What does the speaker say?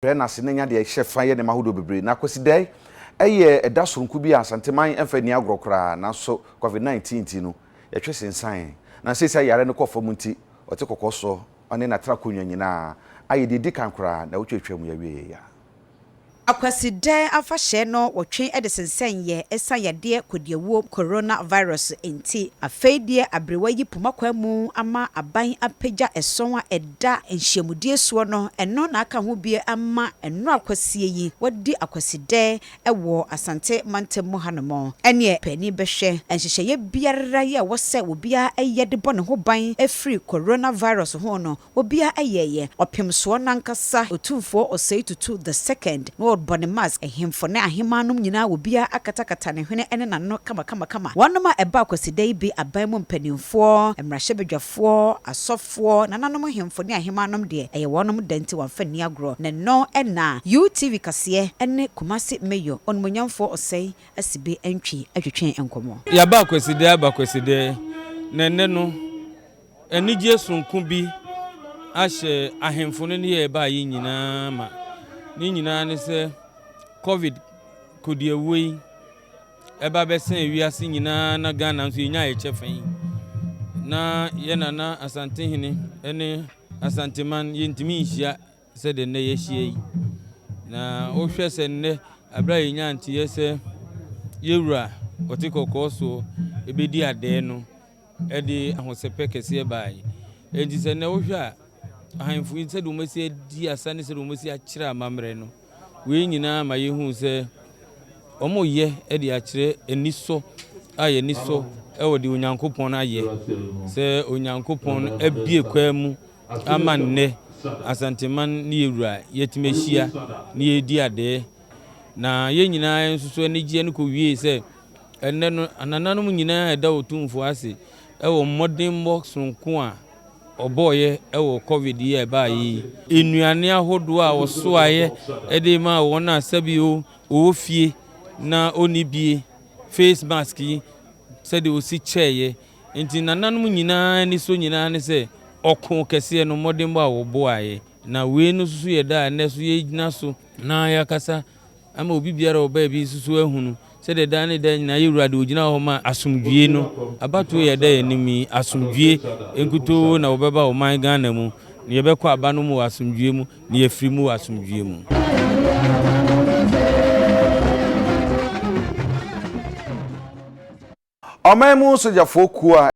na senenya de hyefa ye ne mahodo bebre na Akwasidae eye eda sonku bi Asantehene emfani agrokra na so COVID-19 ti no yetwe sensan na sesa yare ne kofom nti ote kokoso one na tra konwa nyina aye de dikankra na wotwetwam ya wie ya Akwasidae afahye no wotwe ede sensan ye esa yade kodiewo coronavirus enti afeidie abrewa yi pumakwa mu ama aban apagya eson a eda enhyemudie so no eno na aka ho bie ama eno akwasie yi wadi Akwasidae ewo asante mantemu hanomo ene pani behwe enhyehyeye biara ye wose obia eyede bone ho ban efri coronavirus ho no obia eyeye opemso nankasa otumfo oseitutu the second no bone mask ehemfo na ahemanum nyina obia akatakata ne hwene ene nano kama wanoma eba Akwasidae bi aban mu mpanimfo emrahye asofo nananom hemfo ne ahemanum de eye wonom denti wanfani agro ne no ena UTV kase ene Kumasi meyo onmonyamfo osei asibe entwi atwetwen enkomo ya ba Akwasidae nenne no enigye sunku bi ahye ahemfo ne ye ba yi nyina ma ni nyina ne se COVID kodiewe eba besen wiase nyina na Ghana nso nya echefen na ye nana Asantehene ene Asanteman yentimi nhia se de ne yehie na ohwe se ne abra yenya ntie se yewura otikoko so ebedi ade no edi ahosepe kese bai enti se ne ohwe a ahemfu se do mesi di asane se do mesi akira amamre no we nyina ma yehu se omo ye edi akire eniso aye niso ewo di onyankopon aye se onyankopon abie kwamu amanne Asanteman ni ewura yetimehia ni edi ade na ye nyina ensuso anigye no ko wie se enne no anananom nyina eda otumfo ase ewo modern box nko a oboye ewo COVID ye ba yi enuane ahodo a woso aye ede ma wona asabio ofie na onibie face mask yi se de osi cheye enti nananom nyina ni so nyina ne se okon kese no modern bo a wobo aye na we no susu ye da ne so ye gina so na ya kasa ama obi biara oba bi susu ahunu se de da ne da nyina yewurade ogina ho ma asomdwie no abato ye da enimi asomdwie enkuto na obeba o man Ghana mu ne ye bekọ aba no mu asomdwie mu ne ye firi mu asomdwie mu Omamu sojafo ku a